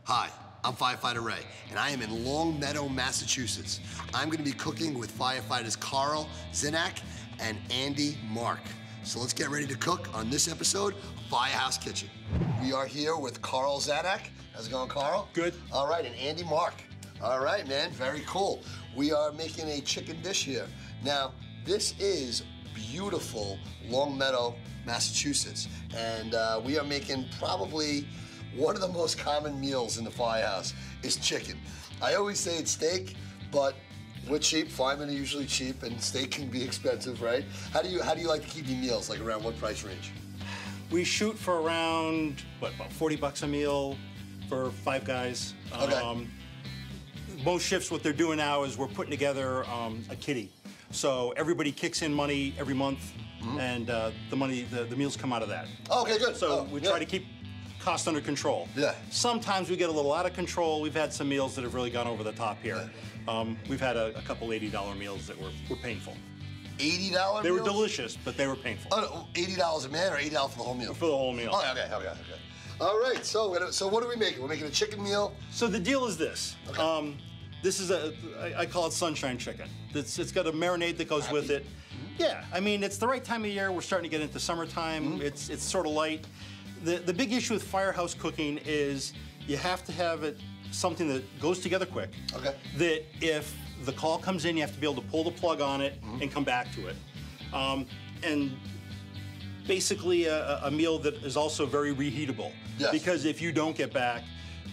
Hi, I'm Firefighter Ray, and I am in Long Meadow, Massachusetts. I'm gonna be cooking with firefighters Carl Zinak and Andy Mark. So let's get ready to cook on this episode of Firehouse Kitchen. We are here with Carl Zanak. How's it going, Carl? Good. All right, and Andy Mark. All right, man, very cool. We are making a chicken dish here. Now, this is beautiful Long Meadow, Massachusetts, and we are making probably one of the most common meals in the firehouse is chicken. I always say it's steak, but we're cheap. Firemen are usually cheap, and steak can be expensive, right? How do you like to keep your meals? Like around what price range? We shoot for around what, about $40 a meal for 5 guys. Okay. Most shifts, what they're doing now is we're putting together a kitty. So everybody kicks in money every month, and the money, the meals come out of that. Okay, good. So we try to keep cost under control. Yeah. Sometimes we get a little out of control. We've had some meals that have really gone over the top here. We've had a couple $80 meals that were painful. $80 They meals? were delicious, but they were painful. Oh, $80 a man or $80 for the whole meal? For the whole meal. Oh, okay. All right, so what are we making? We're making a chicken meal? So the deal is this. Okay. This is I call it sunshine chicken. It's got a marinade that goes with it. Yeah, I mean, it's the right time of year. We're starting to get into summertime. It's sort of light. The big issue with firehouse cooking is you have to have it something that goes together quick. Okay. That if the call comes in, you have to be able to pull the plug on it and come back to it. And basically a meal that is also very reheatable. Yes. Because if you don't get back,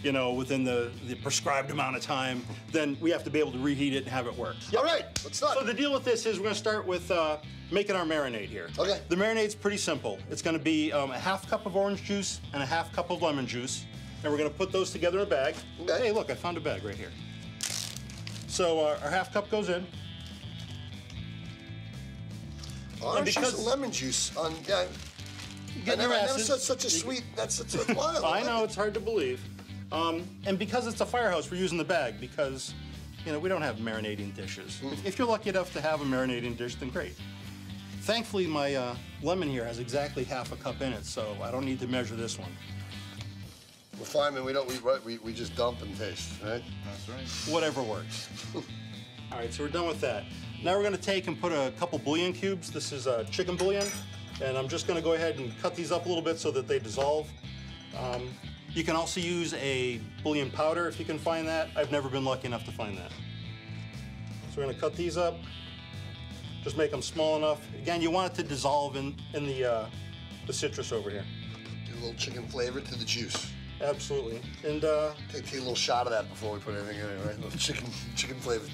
you know, within the prescribed amount of time, then we have to be able to reheat it and have it work. Yep. All right, let's start. So the deal with this is we're gonna start with making our marinade here. Okay. The marinade's pretty simple. It's gonna be a half cup of orange juice and a half cup of lemon juice. And we're gonna put those together in a bag. Okay. Hey, look, I found a bag right here. So our half cup goes in. Orange juice and lemon juice. Yeah. I never such a sweet, that's wild. I know, it's hard to believe. And because it's a firehouse, we're using the bag because, you know, we don't have marinating dishes. If you're lucky enough to have a marinating dish, then great. Thankfully, my lemon here has exactly half a cup in it, so I don't need to measure this one. We're firemen, we just dump and taste, right? That's right. Whatever works. All right, so we're done with that. Now we're gonna take and put a couple bouillon cubes. This is chicken bouillon, and I'm just gonna go ahead and cut these up a little bit so that they dissolve. You can also use a bouillon powder if you can find that. I've never been lucky enough to find that. So we're gonna cut these up. Just make them small enough. Again, you want it to dissolve in the citrus over here. Give a little chicken flavor to the juice. Absolutely. And Take a little shot of that before we put anything in it, right? A little chicken flavor.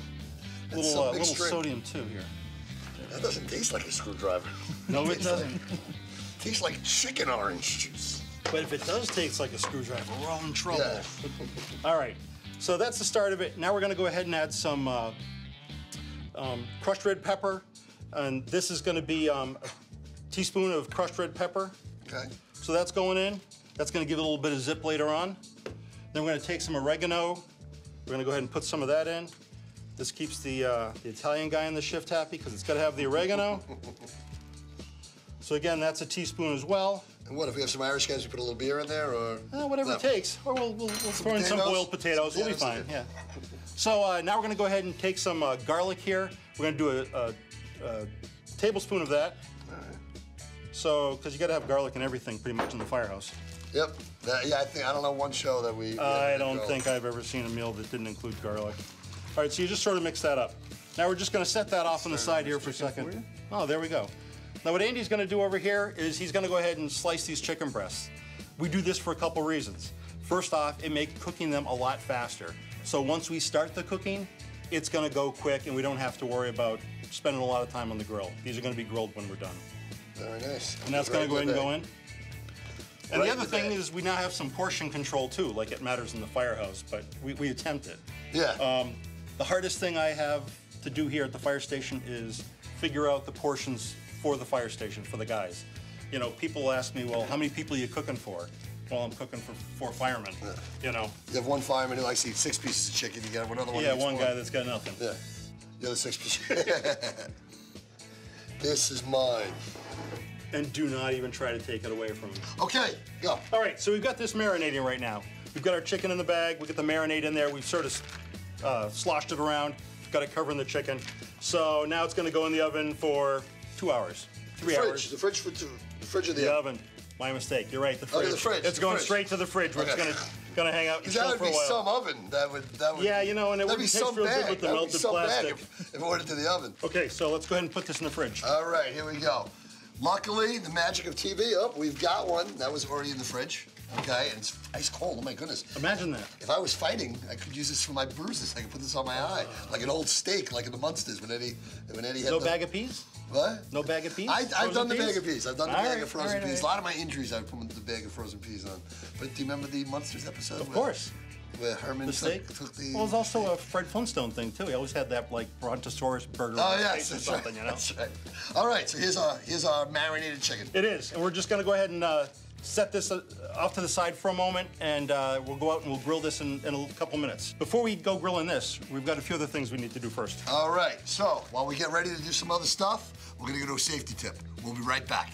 a little sodium too here. That doesn't taste like a screwdriver. No, it doesn't. Tastes like chicken orange juice. But if it does taste like a screwdriver, we're all in trouble. Yeah. All right, so that's the start of it. Now we're gonna go ahead and add some crushed red pepper. And this is gonna be a teaspoon of crushed red pepper. Okay. So that's going in. That's gonna give it a little bit of zip later on. Then we're gonna take some oregano. We're gonna go ahead and put some of that in. This keeps the Italian guy in the shift happy because it's gotta have the oregano. So again, that's a teaspoon as well. And what, if we have some Irish guys, we put a little beer in there, or? Whatever it takes. Or we'll throw in some boiled potatoes. We'll be fine, yeah. So now we're gonna go ahead and take some garlic here. We're gonna do a tablespoon of that. All right. So, because you gotta have garlic and everything pretty much in the firehouse. Yep. Yeah, I don't know one show that we I don't think I've ever seen a meal that didn't include garlic. All right, so you just sort of mix that up. Now we're just gonna set that off on the side here for a second. Oh, there we go. Now what Andy's gonna do over here is he's gonna go ahead and slice these chicken breasts. We do this for a couple reasons. First off, it makes cooking them a lot faster. So once we start the cooking, it's going to go quick, and we don't have to worry about spending a lot of time on the grill. These are going to be grilled when we're done. Very nice. And that's going to go ahead and go in. And the other thing bag. is we now have some portion control too, like it matters in the Firehouse, but we attempt it. Yeah. The hardest thing I have to do here at the fire station is figure out the portions for the fire station, for the guys. You know, people ask me, well, how many people are you cooking for? Well, I'm cooking for 4 firemen, you know. You have one fireman who likes to eat 6 pieces of chicken. You got another one. Yeah, one guy that's got nothing. Yeah. The other 6 pieces. This is mine. And do not even try to take it away from me. Okay, go. All right, so we've got this marinating right now. We've got our chicken in the bag. We've got the marinade in there. We've sort of sloshed it around. We've got it covering the chicken. So now it's going to go in the oven for 2 hours, 3 hours. The fridge for 2. The fridge or the oven? Oven. My mistake. You're right. The fridge. Okay, the fridge. It's going straight to the fridge. Where Okay. it's gonna hang out and chill That would for a be while. some oven. That would. Yeah, you know, and it that'd be wouldn't taste some real bag. good with the That would be melted some bag plastic. if it went into the oven. Okay, so let's go ahead and put this in the fridge. All right, here we go. Luckily, the magic of TV. Oh, we've got one. That was already in the fridge. Okay, and it's ice cold. Oh my goodness. Imagine that. If I was fighting, I could use this for my bruises. I could put this on my eye, like an old steak, like in the Munsters when Eddie had No the, bag of peas? What? No bag of peas? I've done the bag of peas. I've done the All bag right, of frozen all right, peas. all A lot of my injuries I put the bag of frozen peas on. But do you remember the Munsters episode? Of course. Where Herman The steak? took the... Well, it was also a Fred Flintstone thing, too. He always had that, like, Brontosaurus burger Oh, on his yes, face or that's something, right. you know? That's right. All right, so here's our marinated chicken. It is, and we're just going to go ahead and set this off to the side for a moment, and we'll go out and we'll grill this in a couple minutes. Before we go grilling this, we've got a few other things we need to do first. All right, so while we get ready to do some other stuff, we're gonna go to a safety tip. We'll be right back.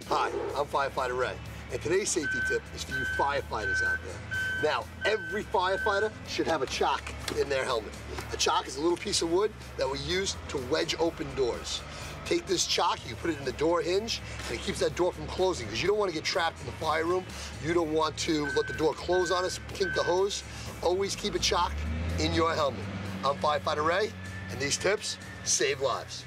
Hi, I'm Firefighter Ray, and today's safety tip is for you firefighters out there. Now, every firefighter should have a chock in their helmet. A chock is a little piece of wood that we use to wedge open doors. Take this chock, you put it in the door hinge, and it keeps that door from closing because you don't want to get trapped in the fire room. You don't want to let the door close on us, kink the hose. Always keep a chock in your helmet. I'm Firefighter Ray, and these tips save lives.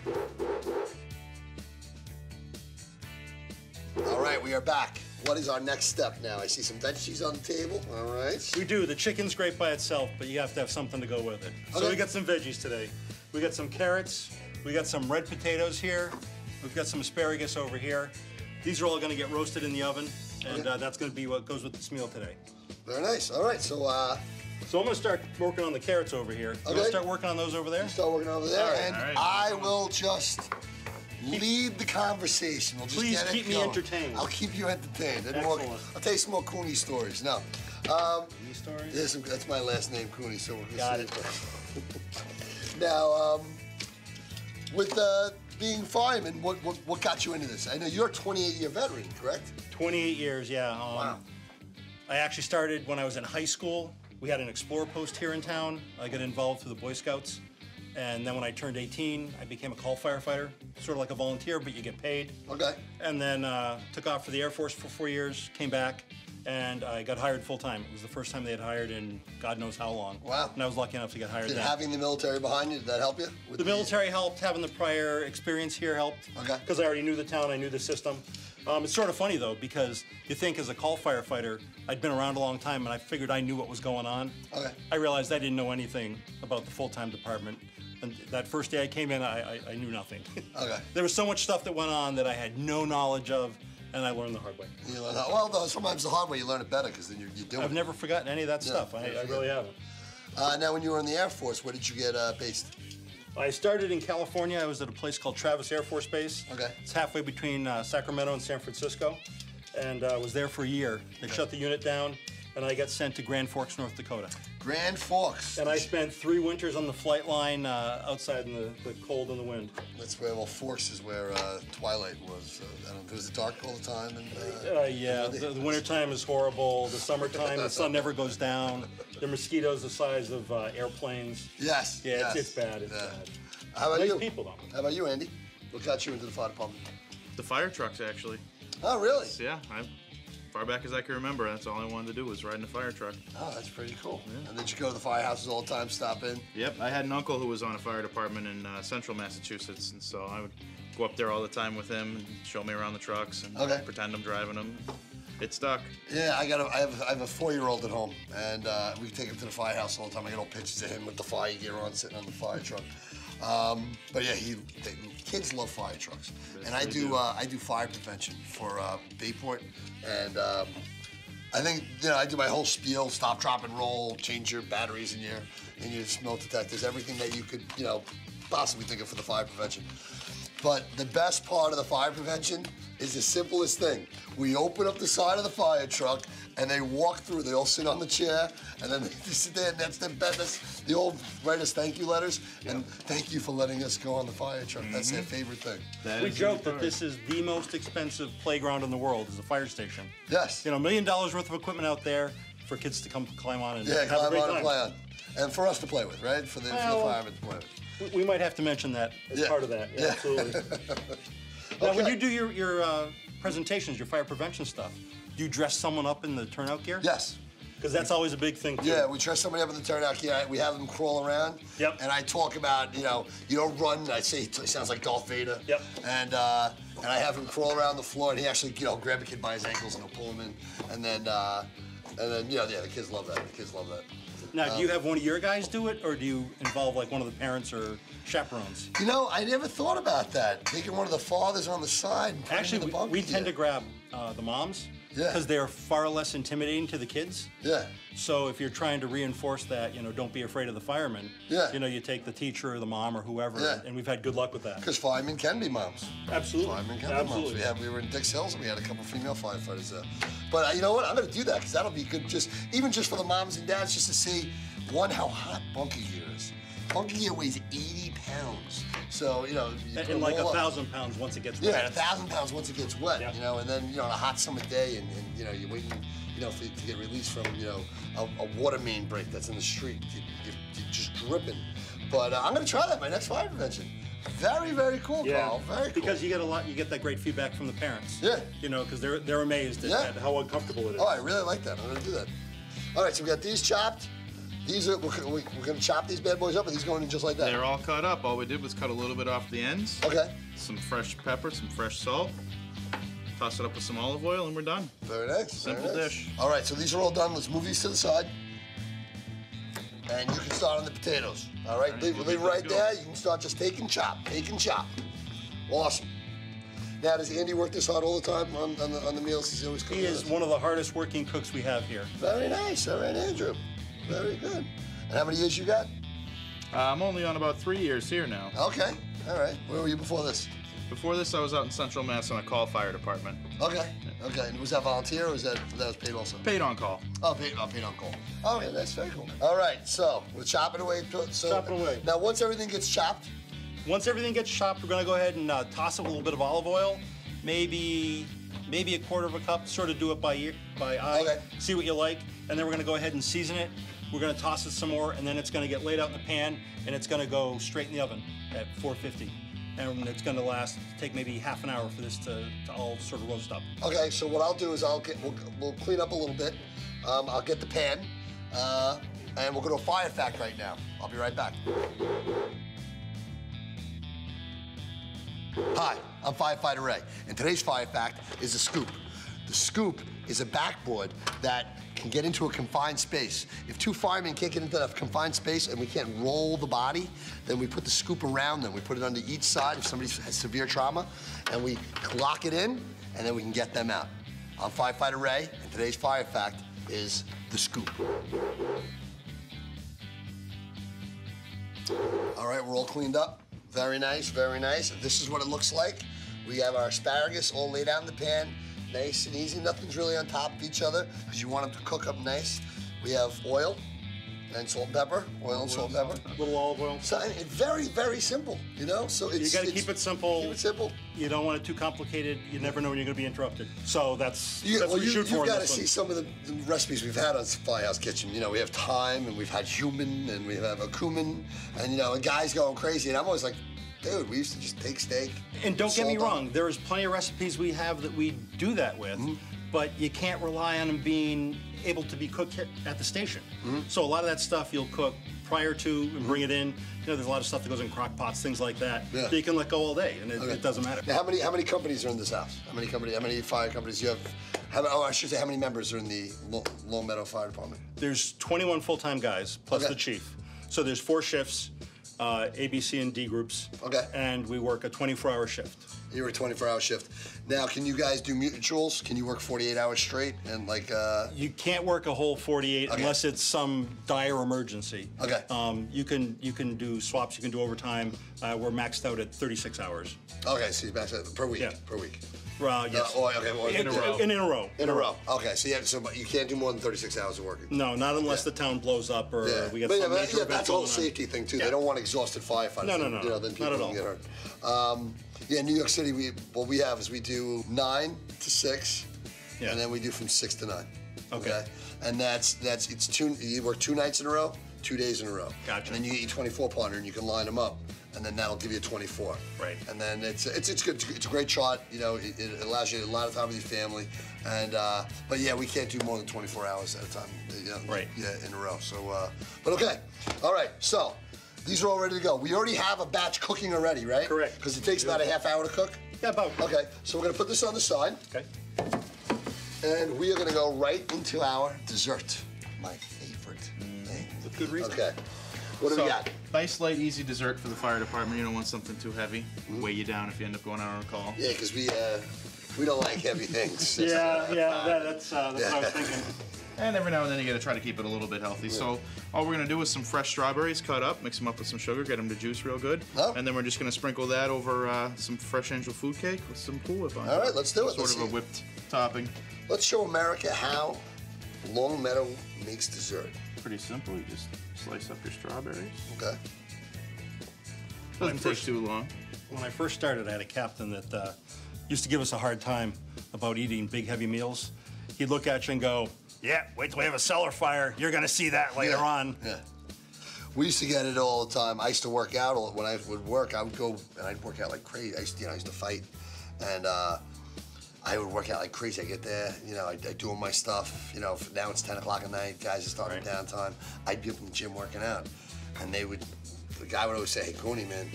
All right, we are back. What is our next step now? I see some veggies on the table. All right. We do. The chicken's great by itself, but you have to have something to go with it. So Okay. we got some veggies today. We got some carrots. We got some red potatoes here. We've got some asparagus over here. These are all going to get roasted in the oven, and that's going to be what goes with this meal today. Very nice. All right, so So I'm going to start working on the carrots over here. You want to start working on those over there? start working over there, All right, and all right. I will just lead the conversation. We'll just Please get it keep me going. entertained. I'll keep you entertained. And Excellent. I'll tell you some more Cooney stories. Now, These stories? that's my last name, Cooney. So we'll Got see. it. Now, with being fireman, what got you into this? I know you're a 28-year veteran, correct? 28 years, yeah. Wow. I actually started when I was in high school. We had an Explorer post here in town. I got involved through the Boy Scouts. And then when I turned 18, I became a call firefighter, sort of like a volunteer, but you get paid. Okay. And then took off for the Air Force for 4 years, came back, and I got hired full-time. It was the first time they had hired in God knows how long. Wow. And I was lucky enough to get hired Did then. having the military behind you, did that help you? With The military helped, having the prior experience here helped. Okay. Because I already knew the town, I knew the system. It's sort of funny though, because you think as a call firefighter, I'd been around a long time and I figured I knew what was going on. Okay. I realized I didn't know anything about the full-time department. And that first day I came in, I knew nothing. Okay. There was so much stuff that went on that I had no knowledge of, and I learned the hard way. You learn well, though, sometimes the hard way you learn it better because then you do I've it. never forgotten any of that stuff. I really haven't. Now, when you were in the Air Force, where did you get based? I started in California. I was at a place called Travis Air Force Base. Okay. It's halfway between Sacramento and San Francisco. And was there for a year. They shut the unit down, and I got sent to Grand Forks, North Dakota. Grand Forks. And I spent 3 winters on the flight line outside in the cold and the wind. That's where, well, Forks is where Twilight was. I don't know, was it dark all the time? And, Yeah, the wintertime is horrible. The summertime, the sun never goes down. The mosquitoes the size of airplanes. Yes. Yeah, yes. it's bad. It's Yeah. bad. How about Nice you? people, though. How about you, Andy? What got you into the fire department? The fire trucks, actually. Oh, really? Yeah, far back as I can remember, that's all I wanted to do was ride in a fire truck. Oh, that's pretty cool. Yeah. And did you go to the firehouses all the time, stop in? Yep, I had an uncle who was on a fire department in central Massachusetts, and so I would go up there all the time with him and show me around the trucks and Okay. pretend I'm driving them. It stuck. Yeah, I have a 4-year-old at home, and we take him to the firehouse all the time. I get old pictures of him with the fire gear on, sitting on the fire truck. But yeah, kids love fire trucks, and I do fire prevention for Bayport, and I think I do my whole spiel: stop, drop, and roll, change your batteries in your smoke detectors, everything that you could possibly think of for the fire prevention. But the best part of the fire prevention is the simplest thing. We open up the side of the fire truck, and they walk through. They all sit on the chair, and then they sit there, and that's their bed. That's the old write us thank you letters, and thank you for letting us go on the fire truck. That's their favorite thing. We joke that this is the most expensive playground in the world, is a fire station. Yes. $1 million worth of equipment out there for kids to come climb on and have a climb great on time. and play on. And for us to play with, right? For the firemen to play with. We might have to mention that as part of that. Yeah, absolutely. Now, when you do your presentations, your fire prevention stuff, do you dress someone up in the turnout gear? Yes. Because that's always a big thing, too. Yeah, we dress somebody up in the turnout gear. We have them crawl around. Yep. And I talk about, you don't run. I say it sounds like Darth Vader. Yep. And I have him crawl around the floor, and he actually, grab a kid by his ankles and he'll pull him in. And then the kids love that. The kids love that. Now, do you have one of your guys do it, or do you involve like one of the parents or chaperones? I never thought about that. Taking one of the fathers on the side. Actually, we tend to grab the moms because they're far less intimidating to the kids. Yeah. So if you're trying to reinforce that, don't be afraid of the firemen. Yeah. You take the teacher or the mom or whoever, and we've had good luck with that. Because firemen can be moms. Absolutely. Firemen can be moms. We were in Dix Hills and we had a couple female firefighters there. But you know what? I'm going to do that because that'll be good. Even just for the moms and dads, just to see how hot bunker gear is. Bunker gear weighs 80 pounds. So, and like 1,000 pounds once it gets wet. Yeah, 1,000 pounds once it gets wet, and then, on a hot summer day and you're waiting, to get released from, a water main break that's in the street. You're just dripping. But I'm going to try that my next fire prevention. Very, very cool, Carl. Very cool. Because you get that great feedback from the parents. Yeah. Because they're amazed at how uncomfortable it is. Oh, I really like that. I'm going to do that. All right, so we got these chopped. We're going to chop these bad boys up, or these going in just like that? They're all cut up. All we did was cut a little bit off the ends. Okay. Some fresh pepper, some fresh salt. Toss it up with some olive oil, and we're done. Very nice. Simple dish. All right, so these are all done. Let's move these to the side. And you can start on the potatoes. All right, leave right there. You can start just take and chop. Awesome. Now, does Andy work this hard all the time on the meals? He's always cooking. He is one of the hardest working cooks we have here. Very nice. All right, Andrew. Very good. And how many years you got? I'm only on about 3 years here now. Okay. All right. Where were you before this? Before this, I was out in Central Mass on a call fire department. Okay. Okay. And was that volunteer or was that was paid also? Paid on call. Oh, paid on call. Oh, yeah, that's very cool. All right. So we're chopping away. Chop it away. Now, once everything gets chopped. Once everything gets chopped, we're going to go ahead and toss it with a little bit of olive oil, maybe a quarter of a cup. Sort of do it by eye. Okay. See what you like, and then we're going to go ahead and season it. We're going to toss it some more, and then it's going to get laid out in the pan, and it's going to go straight in the oven at 450. And it's going to take maybe half an hour for this to all sort of roast up. Okay, so what I'll do is we'll clean up a little bit. I'll get the pan, and we'll go to a fire fact right now. I'll be right back. Hi, I'm Firefighter Ray, and today's fire fact is a scoop. The scoop is a backboard that can get into a confined space. If two firemen can't get into that confined space and we can't roll the body, then we put the scoop around them. We put it under each side if somebody has severe trauma, and we lock it in, and then we can get them out. I'm Firefighter Ray, and today's fire fact is the scoop. All right, we're all cleaned up. Very nice, very nice. This is what it looks like. We have our asparagus all laid out in the pan. Nice and easy. Nothing's really on top of each other because you want them to cook up nice. We have oil and salt and pepper. Oil and salt and pepper. A little olive oil. So it's very, very simple, So you got to keep it simple. Keep it simple. You don't want it too complicated. You never know when you're going to be interrupted. So that's what you shoot for. You've got to see some of the recipes we've had on Firehouse Kitchen. We have thyme, and we've had cumin, and we have a cumin, and and guys going crazy. And I'm always like, dude, we used to just take steak. And don't get me wrong, there's plenty of recipes we have that we do that with, but you can't rely on them being able to be cooked at the station. So a lot of that stuff you'll cook prior to and bring it in. There's a lot of stuff that goes in crock pots, things like that. Yeah. So you can let go all day, and it doesn't matter. Now, how many companies are in this house? How many fire companies you have? I should say, how many members are in the Long Meadow Fire Department? There's 21 full-time guys, plus the chief. So there's 4 shifts, A, B, C, and D groups. Okay. And we work a 24-hour shift. You're a 24-hour shift. Now, can you guys do mutuals? Can you work 48 hours straight and like? You can't work a whole 48 unless it's some dire emergency. Okay. You can do swaps. You can do overtime. We're maxed out at 36 hours. Okay, so you're maxed out per week. Yeah. Per week. Yes. In a row. In a row. In a row. Okay, so you can't do more than 36 hours of working. No, not unless the town blows up or we get some major event that's a whole safety thing too. They don't want exhausted firefighters. No, then people not at all. can get hurt. Yeah, New York City, what we have is we do 9 to 6, and then we do from 6 to 9. Okay. And you work 2 nights in a row, 2 days in a row. Gotcha. And then you get your 24 partner and you can line them up. And then that'll give you a 24. Right. And then it's good. It's a great chart. You know, it allows you a lot of time with your family. And but yeah, we can't do more than 24 hours at a time. Right. Yeah, in a row. So, but okay. All right. So these are all ready to go. We already have a batch cooking already, right? Correct. Because it takes about a half hour to cook. Yeah, about. Okay. So we're gonna put this on the side. Okay. And we are gonna go right into our dessert. My favorite thing. With good reason. Okay. What do we got? Nice, light, easy dessert for the fire department. You don't want something too heavy. Weigh you down if you end up going out on a call. Yeah, because we don't like heavy things. That's what I was thinking. And every now and then you got to try to keep it a little bit healthy. Yeah. So all we're going to do is some fresh strawberries cut up, mix them up with some sugar, get them to juice real good. Oh. And then we're just going to sprinkle that over some Fresh Angel food cake with some Cool Whip on. All right, let's do it. Sort of a whipped topping. Let's show America how Long Meadow makes dessert. Pretty simple. You just slice up your strawberries. Okay. Doesn't take too long. When I first started, I had a captain that used to give us a hard time about eating big, heavy meals. He'd look at you and go, "Yeah, wait till we have a cellar fire. You're gonna see that later on." Yeah. We used to get it all the time. I used to work out. When I would work, I would go and I'd work out like crazy. I used to fight, and I would work out like crazy. I get there, I'd do all my stuff. Now it's 10 o'clock at night. Guys are starting downtime. I'd be up in the gym working out, and the guy would always say, "Hey, Cooney, man,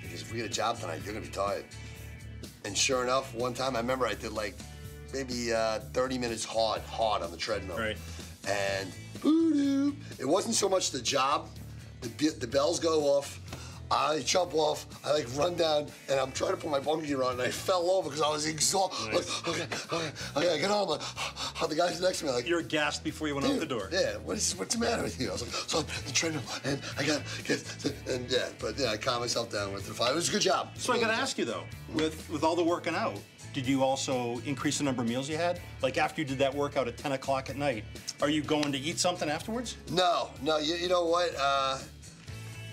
because if we get a job tonight, you're gonna be tired." And sure enough, one time I remember I did like maybe 30 minutes hard on the treadmill. Right. And it wasn't so much the job. The bells go off. I jump off, I like run down, and I'm trying to put my bum gear on, and I fell over because I was exhausted. Nice. Like, okay, get on. The guys next to me like, You're gassed before you went out the door. Yeah, what's the matter with you? I was like, so the treadmill, and I got I calmed myself down, went to the fire. It was a good job. So I got to ask you though, with all the working out, did you also increase the number of meals you had? Like after you did that workout at 10 o'clock at night, are you going to eat something afterwards? No. You know what?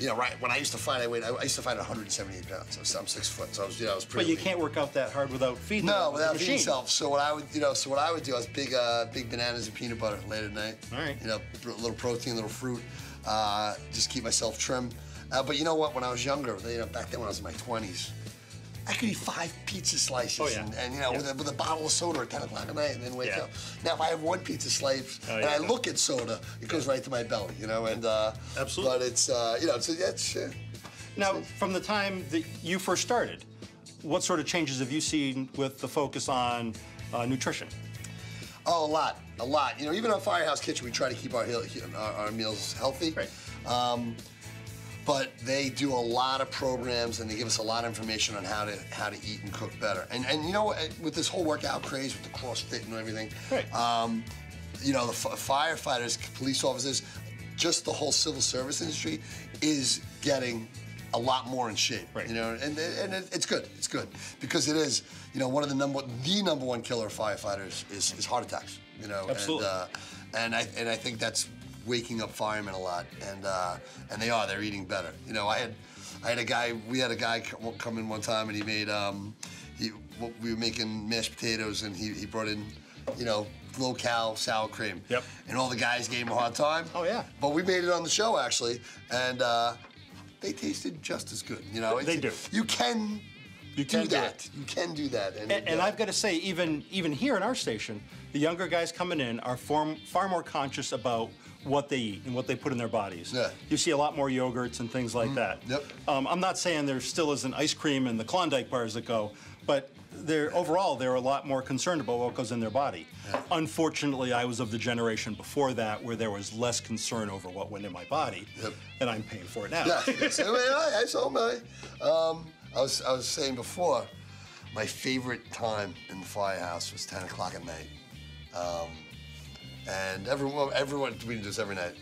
Right when I used to fight, I used to fight at 178 pounds. I'm 6 foot, so I was pretty. But you lean. can't work out that hard without feeding. No, the without machine. feeding yourself. So what I would do, I was big bananas and peanut butter late at night. All right. A little protein, a little fruit, just keep myself trim. But you know what? When I was younger, back then when I was in my 20s, I could eat 5 pizza slices with a bottle of soda at 10 o'clock at night and then wake up. Now, if I have 1 pizza slice and I look at soda, it goes right to my belly, and absolutely. But it's Now, from the time that you first started, what sort of changes have you seen with the focus on nutrition? Oh, a lot. Even on Firehouse Kitchen, we try to keep our meals healthy. Right. But they do a lot of programs and they give us a lot of information on how to eat and cook better. And with this whole workout craze, with the CrossFit and everything, right. The firefighters, police officers, just the whole civil service industry is getting a lot more in shape. Right. And it's good. It's good because it is. One of the number one killer of firefighters is heart attacks. Absolutely. And I think that's waking up firemen a lot, and they're eating better. We had a guy come in one time, and he made we were making mashed potatoes, and he brought in low-cal sour cream. Yep. And all the guys gave him a hard time. Oh yeah. But we made it on the show actually, and they tasted just as good. They do. You can do that. You can do that. And I've got to say, even here in our station, the younger guys coming in are far more conscious about what they eat and what they put in their bodies. Yeah. You see a lot more yogurts and things like that. Yep. I'm not saying there still isn't ice cream and the Klondike bars that go, but overall they're a lot more concerned about what goes in their body. Yeah. Unfortunately, I was of the generation before that where there was less concern over what went in my body, and I'm paying for it now. Yeah, I saw my. I was saying before, my favorite time in the Firehouse was 10 o'clock at night, and everyone we do this every night.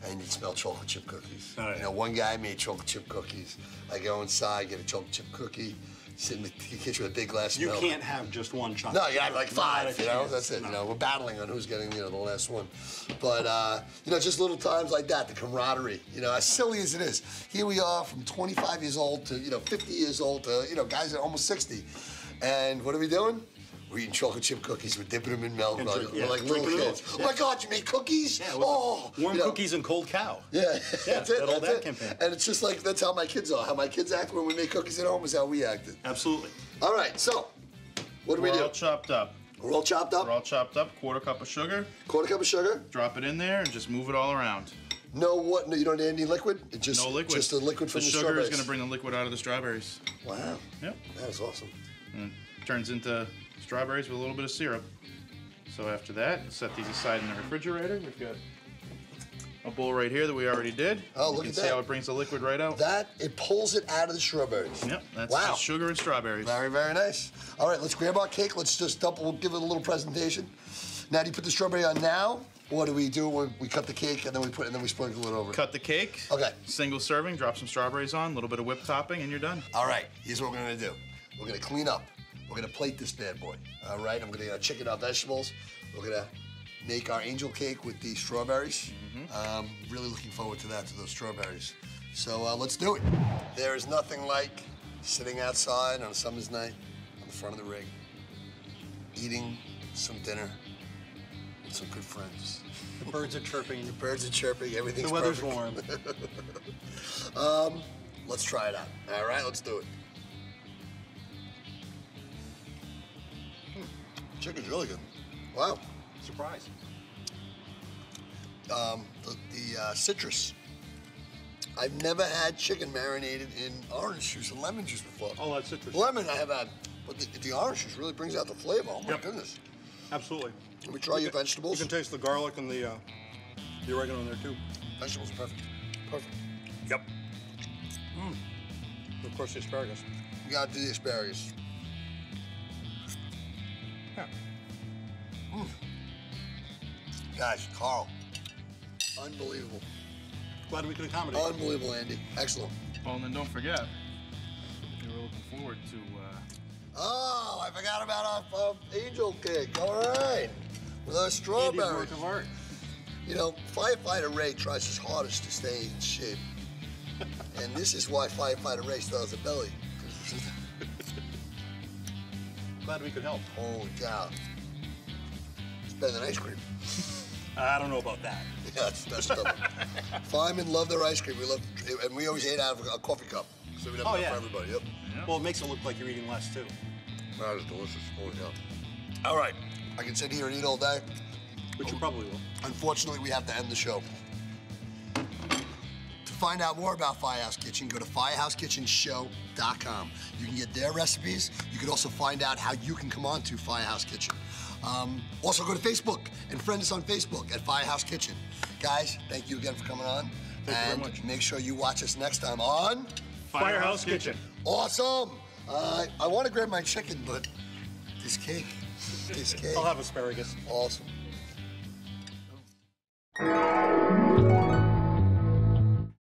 And you'd smell chocolate chip cookies. Oh, yeah. You know, one guy made chocolate chip cookies. I go inside, get a chocolate chip cookie, sit in the kitchen with a big glass of You milk. can't have just one chocolate. No, you have like five, Not a you know, chance. that's it. No. You know, we're battling on who's getting, the last one. But, you know, just little times like that, the camaraderie, as silly as it is. Here we are from 25 years old to, 50 years old to, guys that are almost 60. And what are we doing? We're eating chocolate chip cookies. We're dipping them in milk. We're like little kids. Oh my God, you made cookies? Yeah, warm cookies and cold cow. Yeah, that's it. That old ad campaign. And it's just like, that's how my kids are. How my kids act when we make cookies at home is how we acted. Absolutely. All right, so, what do we do? We're all chopped up. We're all chopped up? We're all chopped up. Quarter cup of sugar. Quarter cup of sugar? Drop it in there and just move it all around. No, you don't need any liquid? No liquid. Just the liquid from the sugar strawberries. is going to bring the liquid out of the strawberries. Wow. Yep. That is awesome. And it turns into strawberries with a little bit of syrup. So after that, set these aside in the refrigerator. We've got a bowl right here that we already did. Oh, look you at can that. see how it brings the liquid right out. It pulls it out of the strawberries. Yep, that's wow. just sugar and strawberries. Very, very nice. All right, let's grab our cake. Let's just we'll give it a little presentation. Now, do you put the strawberry on now? What do? We cut the cake and then we sprinkle it over. Cut the cake. Okay. Single serving, drop some strawberries on, a little bit of whipped topping, and you're done. All right, here's what we're gonna do. We're gonna clean up. We're gonna plate this bad boy. All right, I'm gonna chicken our vegetables. We're gonna make our angel cake with the strawberries. Really looking forward to that, to those strawberries. So let's do it. There is nothing like sitting outside on a summer's night on the front of the rig, eating some dinner with some good friends. The birds are chirping. The birds are chirping, everything's The weather's perfect. warm. Let's try it out. All right, let's do it. Chicken's really good. Wow. Surprise. The citrus. I've never had chicken marinated in orange juice and lemon juice before. Oh, that's citrus. Lemon I have had, but the orange juice really brings out the flavor. Oh my goodness. Absolutely. Let me try your vegetables. You can taste the garlic and the oregano in there too. Vegetables are perfect. Perfect. Yep. Of course, the asparagus. You gotta do the asparagus. Yeah. Guys, Carl, unbelievable. Glad we could accommodate. Unbelievable, Andy. Excellent. Well, and then don't forget, if you're looking forward to Oh, I forgot about our angel cake. All right. With our Andy's strawberries. work of art. Firefighter Ray tries his hardest to stay in shape. And this is why Firefighter Ray still has a belly. Glad we could help. Holy cow. It's better than ice cream. I don't know about that. Yeah, that's stubborn. Firemen love their ice cream. And we always ate out of a coffee cup. So we have enough for everybody. Yep. Well, it makes it look like you're eating less too. That is delicious. Holy cow. All right. I can sit here and eat all day. Which you probably will. Unfortunately, we have to end the show. To find out more about Firehouse Kitchen, go to firehousekitchenshow.com. You can get their recipes. You can also find out how you can come on to Firehouse Kitchen. Also, go to Facebook and friend us on Facebook at Firehouse Kitchen. Guys, thank you again for coming on. Thank you very much. Make sure you watch us next time on Firehouse Kitchen. Awesome. I want to grab my chicken, but this cake. This cake. I'll have asparagus. Awesome.